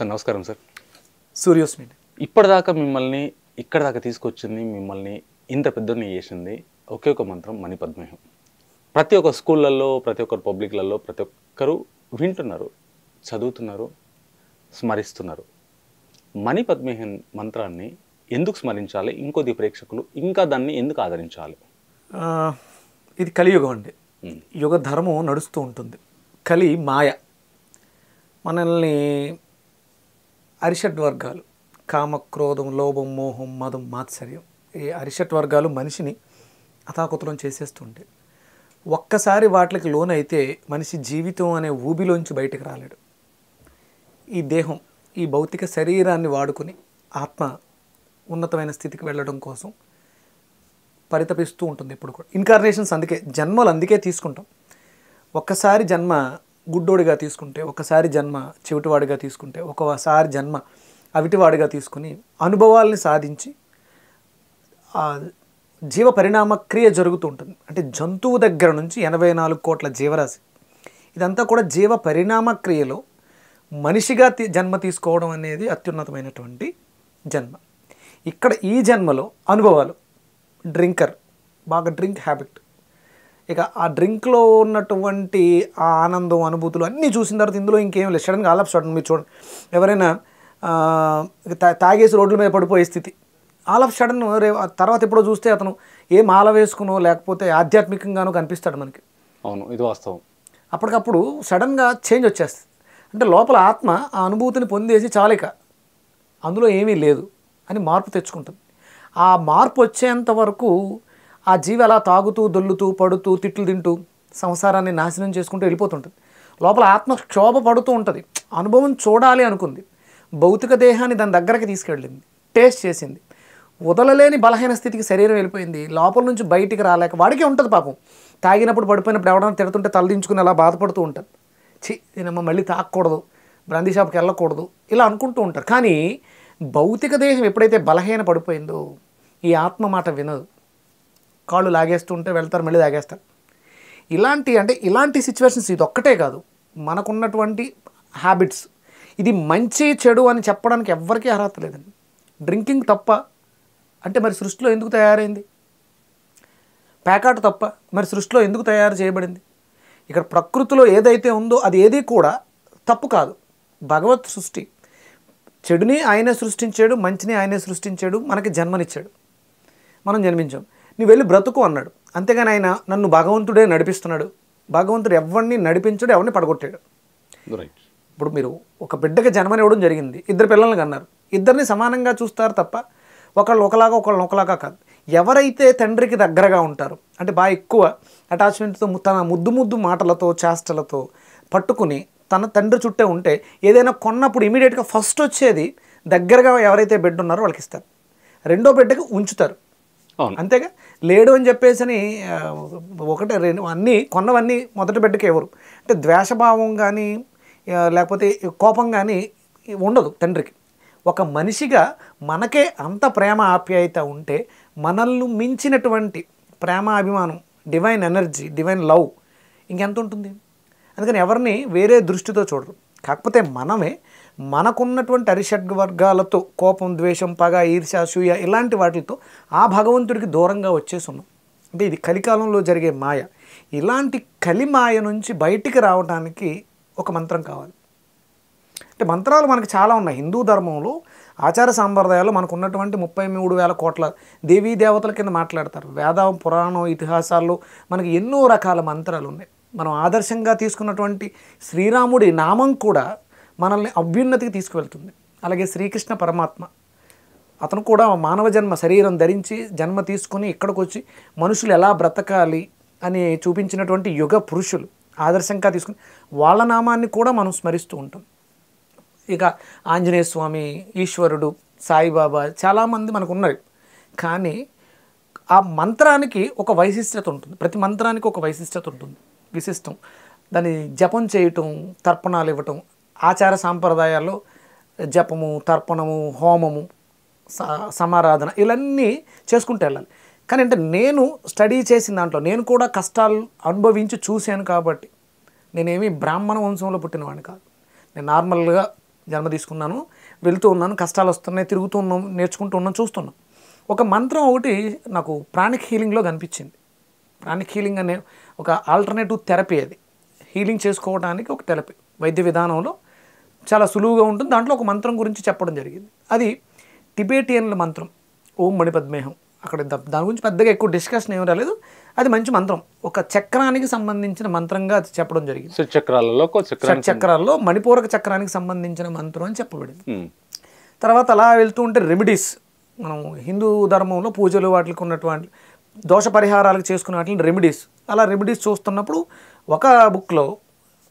Sir నమస్కారం sir. సూర్యోస్మి. ఇప్పటిదాకా మిమ్మల్ని ఇక్కడ దాకా తీసుకొచ్చింది, మిమ్మల్ని ఇంత పెద్దోడిని చేసింది ఒకే ఒక మంత్రం మణిపద్మేహం. ప్రతి ఒక్క స్కూళ్ళల్లో, ప్రతి ఒక్కరు పబ్లిక్లలో ప్రతి ఒక్కరు వింటున్నారు, చదువుతున్నారు, స్మరిస్తున్నారు. మణిపద్మేహం మంత్రాన్ని ఎందుకు స్మరించాలి? ఇంకొద్ది ప్రేక్షకులు ఇంకా దాన్ని ఎందుకు ఆదరించాలి? ఇది కలియుగం అండి. యుగ ధర్మం నడుస్తూ ఉంటుంది. కలి మాయ మనల్ని అరిషడ్ వర్గాలు కామ, క్రోధం, లోభం, మోహం, మదం, మాత్సర్యం ఈ అరిషడ్ వర్గాలు మనిషిని అతాకుతలం చేసేస్తుంటాయి. ఒక్కసారి వాటికి లోనైతే మనిషి జీవితం అనే ఊబిలోంచి బయటకు రాలేడు. ఈ దేహం, ఈ భౌతిక శరీరాన్ని వాడుకొని ఆత్మ ఉన్నతమైన స్థితికి వెళ్ళడం కోసం పరితపిస్తూ ఉంటుంది. ఇప్పుడు కూడా ఇన్కార్నేషన్స్ అందుకే, జన్మలు అందుకే తీసుకుంటాం. ఒక్కసారి జన్మ గుడ్డోడిగా తీసుకుంటే, ఒకసారి జన్మ చెవిటివాడిగా తీసుకుంటే, ఒకసారి జన్మ అవిటివాడిగా తీసుకుని అనుభవాల్ని సాధించి జీవ పరిణామ క్రియ జరుగుతూ ఉంటుంది. అంటే జంతువు దగ్గర నుంచి 84 కోట్ల జీవరాశి ఇదంతా కూడా జీవ పరిణామ క్రియలో మనిషిగా జన్మ తీసుకోవడం అనేది అత్యున్నతమైనటువంటి జన్మ. ఇక్కడ ఈ జన్మలో అనుభవాలు, డ్రింకర్, బాగా డ్రింక్ హ్యాబిట్, ఇక ఆ డ్రింక్లో ఉన్నటువంటి ఆ ఆనందం, అనుభూతులు అన్నీ చూసిన తర్వాత ఇందులో ఇంకేం లేదు. సడన్గా ఆల్ ఆఫ్ సడన్ మీరు చూడండి, ఎవరైనా తాగేసి రోడ్ల మీద పడిపోయే స్థితి, ఆల్ ఆఫ్ సడన్ తర్వాత ఎప్పుడో చూస్తే అతను ఏ మాల వేసుకునో లేకపోతే ఆధ్యాత్మికంగానో కనిపిస్తాడు మనకి. అవును, ఇది వాస్తవం. అప్పటికప్పుడు సడన్గా చేంజ్ వచ్చేస్తుంది. అంటే లోపల ఆత్మ ఆ అనుభూతిని పొందేసి చాలిక అందులో ఏమీ లేదు అని మార్పు తెచ్చుకుంటుంది. ఆ మార్పు వచ్చేంత వరకు ఆ జీవి అలా తాగుతూ, దొల్లుతూ, పడుతూ, తిట్లు తింటూ సంసారాన్ని నాశనం చేసుకుంటూ వెళ్ళిపోతుంటుంది. లోపల ఆత్మ క్షోభ పడుతూ ఉంటుంది. అనుభవం చూడాలి అనుకుంది, భౌతిక దేహాన్ని దాని దగ్గరకి తీసుకెళ్ళింది, టేస్ట్ చేసింది, వదలలేని బలహీన స్థితికి శరీరం వెళ్ళిపోయింది. లోపల నుంచి బయటికి రాలేక వాడికే ఉంటుంది పాపం. తాగినప్పుడు, పడిపోయినప్పుడు ఎవడన్నా తిడుతుంటే తలదించుకుని అలా బాధపడుతూ ఉంటారు. నేనమ్మ మళ్ళీ తాగకూడదు, బ్రాందీ షాప్కి వెళ్ళకూడదు, ఇలా అనుకుంటూ ఉంటారు. కానీ భౌతిక దేహం ఎప్పుడైతే బలహీన పడిపోయిందో ఈ ఆత్మ మాట వినదు. కాళ్ళు లాగేస్తుంటే వెళ్తారు, మళ్ళీ తాగేస్తారు. ఇలాంటి సిచ్యువేషన్స్ ఇది ఒక్కటే కాదు, మనకున్నటువంటి హ్యాబిట్స్. ఇది మంచి చెడు అని చెప్పడానికి ఎవ్వరికీ అర్హత లేదండి. డ్రింకింగ్ తప్ప అంటే మరి సృష్టిలో ఎందుకు తయారైంది? ప్యాకాట్ తప్ప మరి సృష్టిలో ఎందుకు తయారు చేయబడింది? ఇక్కడ ప్రకృతిలో ఏదైతే ఉందో అది ఏది కూడా తప్పు కాదు. భగవత్ సృష్టి, చెడుని ఆయనే సృష్టించాడు, మంచిని ఆయనే సృష్టించాడు, మనకి జన్మనిచ్చాడు, మనం జన్మించాం. నువ్వు వెళ్ళి బ్రతుకు అన్నాడు. అంతేగాని ఆయన నన్ను భగవంతుడే నడిపిస్తున్నాడు. భగవంతుడు ఎవరిని నడిపించాడు, ఎవరిని పడగొట్టాడు. ఇప్పుడు మీరు ఒక బిడ్డకి జన్మనివ్వడం జరిగింది, 2 పిల్లల్ని కన్నారు, ఇద్దరిని సమానంగా చూస్తారు తప్ప ఒకళ్ళు ఒకలాగా కాదు. ఎవరైతే తండ్రికి దగ్గరగా ఉంటారో, అంటే బాగా ఎక్కువ అటాచ్మెంట్తో తన ముద్దు మాటలతో, చేష్టలతో పట్టుకుని తన తండ్రి చుట్టే ఉంటే ఏదైనా కొన్నప్పుడు ఇమీడియట్గా ఫస్ట్ వచ్చేది దగ్గరగా ఎవరైతే బిడ్డ ఉన్నారో వాళ్ళకి ఇస్తారు, రెండో బిడ్డకి ఉంచుతారు. అంతేగా, లేడు అని చెప్పేసి ఒకటే అన్నీ కొన్నవన్నీ మొదటి బిడ్డకి ఎవరు అంటే ద్వేషభావం కానీ లేకపోతే కోపం కానీ ఉండదు తండ్రికి. ఒక మనిషిగా మనకే అంత ప్రేమ ఆప్యాయత ఉంటే మనల్ని మించినటువంటి ప్రేమ, అభిమానం, డివైన్ ఎనర్జీ, డివైన్ లవ్ ఇంకెంత ఉంటుంది? అందుకని ఎవరిని వేరే దృష్టితో చూడరు. కాకపోతే మనమే మనకున్నటువంటి అరిషడ్ వర్గాలతో కోపం, ద్వేషం, పగ, ఈర్ష్య, అసూయ ఇలాంటి వాటితో ఆ భగవంతుడికి దూరంగా వచ్చేసి ఉన్నాం. అంటే ఇది కలికాలంలో జరిగే మాయ. ఇలాంటి కలిమాయ నుంచి బయటికి రావడానికి ఒక మంత్రం కావాలి. అంటే మంత్రాలు మనకి చాలా ఉన్నాయి. హిందూ ధర్మంలో ఆచార సాంప్రదాయాలు మనకు ఉన్నటువంటి 33,000 కోట్ల దేవీ దేవతల కింద మాట్లాడతారు. వేద, పురాణం, ఇతిహాసాల్లో మనకి ఎన్నో రకాల మంత్రాలు ఉన్నాయి. మనం ఆదర్శంగా తీసుకున్నటువంటి శ్రీరాముడి నామం కూడా మనల్ని అభ్యున్నతికి తీసుకువెళ్తుంది. అలాగే శ్రీకృష్ణ పరమాత్మ, అతను కూడా మానవ జన్మ శరీరం ధరించి జన్మ తీసుకుని ఇక్కడికి వచ్చి మనుషులు ఎలా బ్రతకాలి అని చూపించినటువంటి యుగ పురుషులు ఆదర్శంగా తీసుకుని వాళ్ళ నామాన్ని కూడా మనం స్మరిస్తూ ఉంటాం. ఇక ఆంజనేయ స్వామి, ఈశ్వరుడు, సాయిబాబా చాలామంది మనకు ఉన్నారు. కానీ ఆ మంత్రానికి ఒక వైశిష్టత ఉంటుంది. ప్రతి మంత్రానికి ఒక వైశిష్టత ఉంటుంది, విశిష్టం. దాన్ని జపం చేయటం, తర్పణాలు ఇవ్వటం, ఆచార సాంప్రదాయాల్లో జపము, తర్పణము, హోమము, సమారాధన ఇవన్నీ చేసుకుంటూ వెళ్ళాలి. కానీ అంటే నేను స్టడీ చేసిన దాంట్లో నేను కూడా కష్టాలు అనుభవించి చూశాను కాబట్టి నేనేమి బ్రాహ్మణ వంశంలో పుట్టినవాడిని కాదు. నేను నార్మల్గా జన్మ తీసుకున్నాను, వెళ్తూ ఉన్నాను, కష్టాలు వస్తున్నాయి, తిరుగుతూ ఉన్నాం, నేర్చుకుంటూ ఉన్నాం, చూస్తున్నాం. ఒక మంత్రం ఒకటి నాకు ప్రాణిక్ హీలింగ్లో కనిపించింది. ప్రాణిక్ హీలింగ్ అనే ఒక ఆల్టర్నేటివ్ థెరపీ, అది హీలింగ్ చేసుకోవడానికి ఒక థెరపీ, వైద్య విధానంలో చాలా సులువుగా ఉంటుంది. దాంట్లో ఒక మంత్రం గురించి చెప్పడం జరిగింది. అది టిబేటియన్ల మంత్రం, ఓం మణిపద్మేహం. అక్కడ దాని గురించి పెద్దగా ఎక్కువ డిస్కషన్ ఏమీ రాలేదు. అది మంచి మంత్రం, ఒక చక్రానికి సంబంధించిన మంత్రంగా అది చెప్పడం జరిగింది. చక్రాల్లో మణిపూరక చక్రానికి సంబంధించిన మంత్రం అని చెప్పబడింది. తర్వాత అలా వెళ్తూ ఉంటే రెమెడీస్, మనం హిందూ ధర్మంలో పూజలు వాటికి ఉన్నటువంటి దోష పరిహారాలకు చేసుకునే వాటిని రెమెడీస్, అలా రెమెడీస్ చూస్తున్నప్పుడు ఒక బుక్లో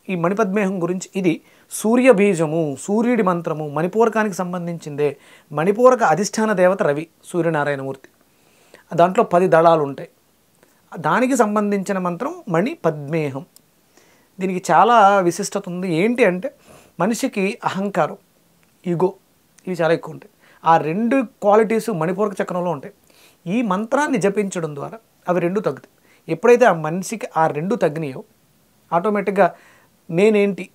ఈ మణిపద్మేహం గురించి, ఇది సూర్య బీజము, సూర్యుడి మంత్రము, మణిపూరకానికి సంబంధించిందే. మణిపూరక అధిష్టాన దేవత రవి, సూర్యనారాయణమూర్తి. దాంట్లో 10 దళాలు ఉంటాయి. దానికి సంబంధించిన మంత్రం మణిపద్మేహం. దీనికి చాలా విశిష్టత ఉంది. ఏంటి అంటే మనిషికి అహంకారం, ఈగో, ఇవి చాలా ఎక్కువ ఉంటాయి. ఆ 2 క్వాలిటీస్ మణిపూరక చక్రంలో ఉంటాయి. ఈ మంత్రాన్ని జపించడం ద్వారా అవి 2 తగ్గుతాయి. ఎప్పుడైతే ఆ మనిషికి ఆ 2 తగ్గినాయో ఆటోమేటిక్గా నేనేంటి,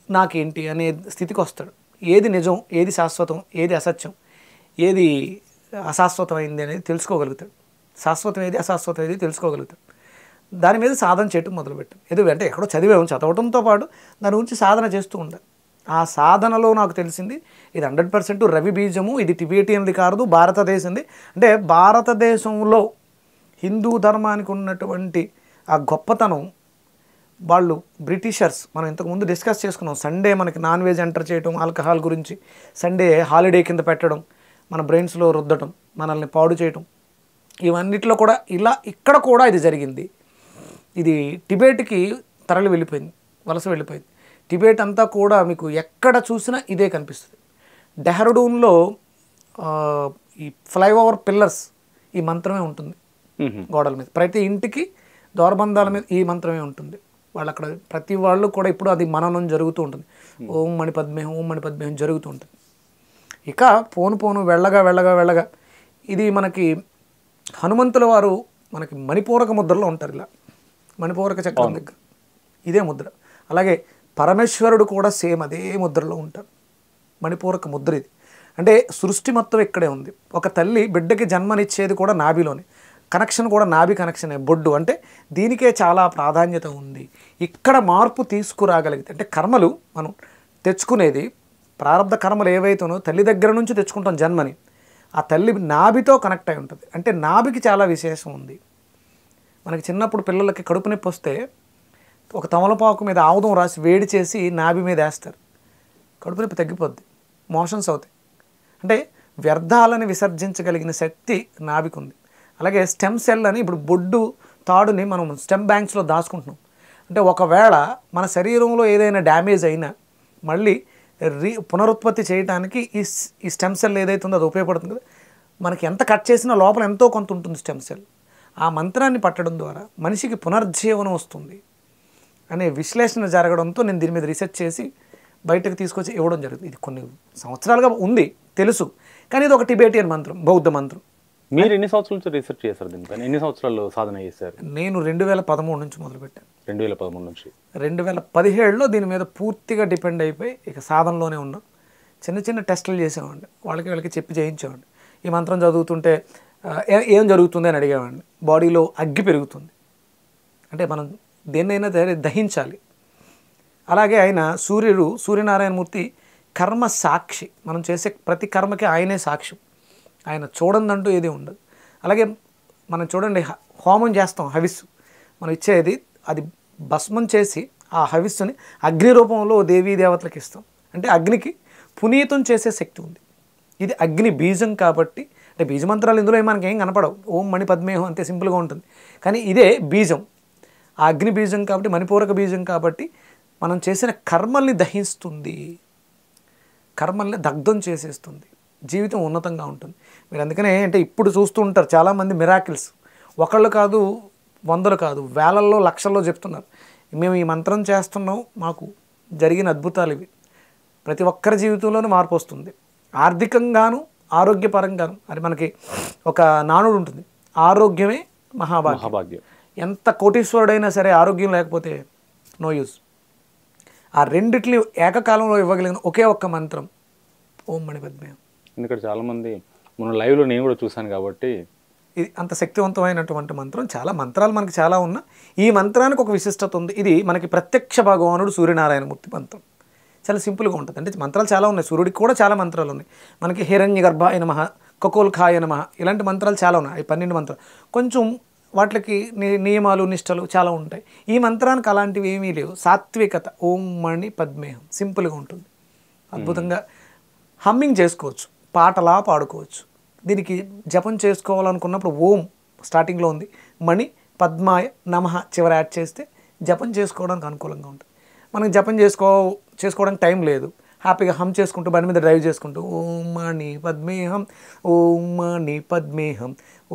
నాకేంటి అనే స్థితికి వస్తాడు. ఏది నిజం, ఏది శాశ్వతం, ఏది అసత్యం, ఏది అశాశ్వతమైంది అనేది తెలుసుకోగలుగుతాడు. శాశ్వతం ఏది, అశాశ్వతం ఏది తెలుసుకోగలుగుతాడు. దాని మీద సాధన చేయటం మొదలుపెట్టాను. అంటే ఎక్కడో చదవటంతో పాటు దాని గురించి సాధన చేస్తూ ఉండాలి. ఆ సాధనలో నాకు తెలిసింది ఇది 100% రవి బీజము, ఇది టిబేటియన్ది కాదు, భారతదేశంది. అంటే భారతదేశంలో హిందూ ధర్మానికి ఉన్నటువంటి ఆ గొప్పతనం, వాళ్ళు బ్రిటిషర్స్, మనం ఇంతకుముందు డిస్కస్ చేసుకున్నాం, సండే మనకి నాన్ వెజ్ ఎంటర్ చేయడం, ఆల్కహాల్ గురించి, సండే హాలిడే కింద పెట్టడం, మన బ్రెయిన్స్లో రుద్దటం, మనల్ని పాడు చేయటం, ఇవన్నిట్లో కూడా ఇలా ఇక్కడ కూడా ఇది జరిగింది. ఇది టిబేట్కి తరలి వెళ్ళిపోయింది, వలస వెళ్ళిపోయింది. టిబేట్ అంతా కూడా మీకు ఎక్కడ చూసినా ఇదే కనిపిస్తుంది. డెహ్రాడూన్లో ఈ ఫ్లైఓవర్ పిల్లర్స్ ఈ మంత్రమే ఉంటుంది గోడల మీద. ప్రతి ఇంటికి ద్వారబంధాల మీద ఈ మంత్రమే ఉంటుంది. వాళ్ళు అక్కడ ప్రతి వాళ్ళు కూడా ఇప్పుడు అది మననం జరుగుతూ ఉంటుంది. ఓం మణిపద్మేహం, ఓం మణిపద్మేహం జరుగుతూ ఉంటుంది. ఇక పోను వెళ్ళగా ఇది మనకి హనుమంతుల వారు మనకి మణిపూరక ముద్రలో ఉంటారు. ఇలా మణిపూరక చక్రం దగ్గర ఇదే ముద్ర. అలాగే పరమేశ్వరుడు కూడా సేమ్ అదే ముద్రలో ఉంటారు. మణిపూరక ముద్ర ఇది. అంటే సృష్టి మొత్తం ఇక్కడే ఉంది. ఒక తల్లి బిడ్డకి జన్మనిచ్చేది కూడా నాభిలోనే. కనెక్షన్ కూడా నాభి కనెక్షనే, బొడ్డు. అంటే దీనికే చాలా ప్రాధాన్యత ఉంది. ఇక్కడ మార్పు తీసుకురాగలిగితే, అంటే కర్మలు మనం తెచ్చుకునేది, ప్రారంధ కర్మలు ఏవైతేనో తల్లి దగ్గర నుంచి తెచ్చుకుంటాం జన్మని, ఆ తల్లి నాభితో కనెక్ట్ అయి ఉంటుంది. అంటే నాభికి చాలా విశేషం ఉంది. మనకి చిన్నప్పుడు పిల్లలకి కడుపు నొప్పి వస్తే ఒక తమలపాకు మీద ఆముదం రాసి వేడి చేసి నాభి మీద వేస్తారు. కడుపు నొప్పి తగ్గిపోద్ది, మోషన్స్ అవుతాయి. అంటే వ్యర్థాలను విసర్జించగలిగిన శక్తి నాభికి ఉంది. అలాగే స్టెమ్ సెల్ అని, ఇప్పుడు బొడ్డు తాడుని మనం స్టెమ్ బ్యాంక్స్లో దాచుకుంటున్నాం. అంటే ఒకవేళ మన శరీరంలో ఏదైనా డ్యామేజ్ అయినా మళ్ళీ పునరుత్పత్తి చేయడానికి ఈ స్టెమ్ సెల్ ఏదైతే ఉందో అది ఉపయోగపడుతుంది కదా. మనకి ఎంత కట్ చేసినా లోపల ఎంతో కొంత ఉంటుంది స్టెమ్ సెల్. ఆ మంత్రాన్ని పట్టడం ద్వారా మనిషికి పునర్జీవనం వస్తుంది అనే విశ్లేషణ జరగడంతో నేను దీని మీద రీసెర్చ్ చేసి బయటకు తీసుకొచ్చి ఇవ్వడం జరుగుతుంది. ఇది కొన్ని సంవత్సరాలుగా ఉంది తెలుసు, కానీ ఇది ఒక టిబేటియన్ మంత్రం, బౌద్ధ మంత్రం. మీరు ఎన్ని సంవత్సరాల నుంచి రీసెర్చ్ చేశారు దీనిపైన? ఎన్ని సంవత్సరాలు సాధన చేశారు? నేను 2013 నుంచి మొదలుపెట్టాను. 2013 నుంచి 2017లో దీని మీద పూర్తిగా డిపెండ్ అయిపోయి ఇక సాధనలోనే ఉన్నాం. చిన్న టెస్టులు చేసేవాడిని, వాళ్ళకి చెప్పి చేయించేవాడిని. ఈ మంత్రం చదువుతుంటే ఏం జరుగుతుంది అని అడిగేవాడిని. బాడీలో అగ్గి పెరుగుతుంది, అంటే మనం దేన్నైనా దహించాలి. అలాగే ఆయన సూర్యనారాయణమూర్తి కర్మ సాక్షి, మనం చేసే ప్రతి కర్మకి ఆయనే సాక్షి, ఆయన చూడందంటూ ఏది ఉండదు. అలాగే మనం చూడండి, హోమం చేస్తాం, హవిస్సు మనం ఇచ్చేది, అది భస్మం చేసి ఆ హవిస్సుని అగ్ని రూపంలో దేవీ దేవతలకు ఇస్తాం. అంటే అగ్నికి పునీతం చేసే శక్తి ఉంది. ఇది అగ్ని బీజం కాబట్టి, అంటే బీజమంత్రాలు ఇందులో మనకి ఏం కనపడవు, ఓం మణిపద్మేహం అంతే సింపుల్గా ఉంటుంది. కానీ ఇదే బీజం, ఆ అగ్ని బీజం కాబట్టి, మణిపూరక బీజం కాబట్టి మనం చేసిన కర్మల్ని దహిస్తుంది, కర్మల్ని దగ్ధం చేసేస్తుంది, జీవితం ఉన్నతంగా ఉంటుంది. మీరు అందుకనే అంటే ఇప్పుడు చూస్తూ ఉంటారు చాలామంది మిరాకిల్స్, ఒకళ్ళు కాదు, వందలు కాదు, వేలల్లో లక్షల్లో చెప్తున్నారు, మేము ఈ మంత్రం చేస్తున్నాం, మాకు జరిగిన అద్భుతాలు ఇవి. ప్రతి ఒక్కరి జీవితంలోనూ మార్పు వస్తుంది, ఆర్థికంగాను ఆరోగ్యపరంగాను. అది మనకి ఒక నానుడు ఉంటుంది, ఆరోగ్యమే మహాభాగ్యం. ఎంత కోటీశ్వరుడైనా సరే ఆరోగ్యం లేకపోతే నో యూజ్. ఆ రెండిట్లు ఏకకాలంలో ఇవ్వగలిగిన ఒకే ఒక్క మంత్రం ఓం మణి పద్మేహం. ఎందుకంటే చాలామంది మన లైవ్లో నేను కూడా చూశాను కాబట్టి ఇది అంత శక్తివంతమైనటువంటి మంత్రం. చాలా మంత్రాలు మనకి చాలా ఉన్నా ఈ మంత్రానికి ఒక విశిష్టత ఉంది. ఇది మనకి ప్రత్యక్ష భగవానుడు సూర్యనారాయణమూర్తి మంత్రం. చాలా సింపుల్గా ఉంటుంది. అంటే మంత్రాలు చాలా ఉన్నాయి, సూర్యుడికి కూడా చాలా మంత్రాలు ఉన్నాయి. మనకి హిరణ్య గర్భాయ నమః, కకోల్ఖాయ నమః ఇలాంటి మంత్రాలు చాలా ఉన్నాయి. అవి 12 మంత్రాలు. కొంచెం వాటికి నియమాలు నిష్టలు చాలా ఉంటాయి. ఈ మంత్రానికి అలాంటివి ఏమీ లేవు. సాత్వికత, ఓం మణి పద్మేహం సింపుల్గా ఉంటుంది. అద్భుతంగా హమ్మింగ్ చేసుకోవచ్చు, పాటలా పాడుకోవచ్చు. దీనికి జపం చేసుకోవాలనుకున్నప్పుడు ఓం స్టార్టింగ్లో ఉంది, మణి పద్మాయ నమః చివరి యాడ్ చేస్తే జపం చేసుకోవడానికి అనుకూలంగా ఉంటుంది. మనకి జపం చేసుకోవడానికి టైం లేదు, హ్యాపీగా హమ్ చేసుకుంటూ బండి మీద డ్రైవ్ చేసుకుంటూ ఓం మణి పద్మేహం, ఓం మణి పద్మేహం,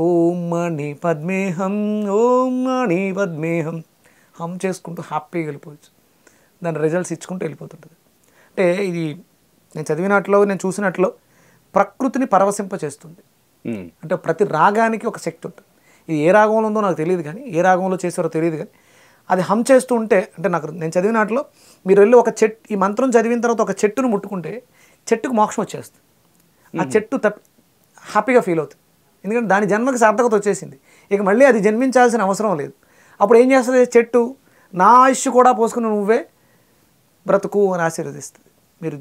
ఓం మణి పద్మేహం, ఓం మణి పద్మేహం హమ్ చేసుకుంటూ హ్యాపీగా వెళ్ళిపోవచ్చు. దాని రిజల్ట్స్ ఇచ్చుకుంటూ వెళ్ళిపోతుంటుంది. అంటే ఇది నేను చదివినట్లో, నేను చూసినట్లో ప్రకృతిని పరవశింప చేస్తుంది. అంటే ప్రతి రాగానికి ఒక శక్తి ఉంటుంది. ఇది ఏ రాగంలో ఉందో నాకు తెలియదు, కానీ ఏ రాగంలో చేసారో తెలియదు, కానీ అది హమ్ చేస్తూ ఉంటే, అంటే నేను చదివినట్లో మీరు వెళ్ళి ఒక చెట్టు, ఈ మంత్రం చదివిన తర్వాత ఒక చెట్టును ముట్టుకుంటే చెట్టుకు మోక్షం వచ్చేస్తుంది. ఆ చెట్టు హ్యాపీగా ఫీల్ అవుతుంది. ఎందుకంటే దాని జన్మకి సార్థకత వచ్చేసింది. ఇక మళ్ళీ అది జన్మించాల్సిన అవసరం లేదు. అప్పుడు ఏం చేస్తుంది చెట్టు, నా ఆయుష్ కూడా పోసుకుని నువ్వే బ్రతుకు అని ఆశీర్వదిస్తుంది. మీరు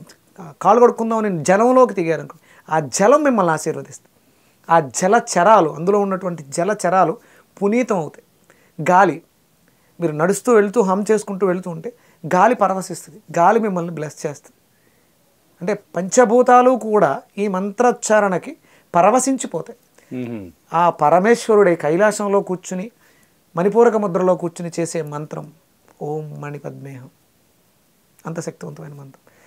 కాలు కడుక్కుందామని జలంలోకి దిగారనుకో, ఆ జలం మిమ్మల్ని ఆశీర్వదిస్తుంది. ఆ జలచరాలు, అందులో ఉన్నటువంటి జలచరాలు పునీతం అవుతాయి. గాలి, మీరు నడుస్తూ వెళ్తూ హమ్ చేసుకుంటూ వెళ్తూ ఉంటే గాలి పరవశిస్తుంది, గాలి మిమ్మల్ని బ్లెస్ చేస్తుంది. అంటే పంచభూతాలు కూడా ఈ మంత్రోచ్చారణకి పరవశించిపోతాయి. ఆ పరమేశ్వరుడే కైలాసంలో కూర్చుని మణిపూరక ముద్రలో కూర్చుని చేసే మంత్రం ఓం మణి పద్మేహం. అంత శక్తివంతమైన మంత్రం.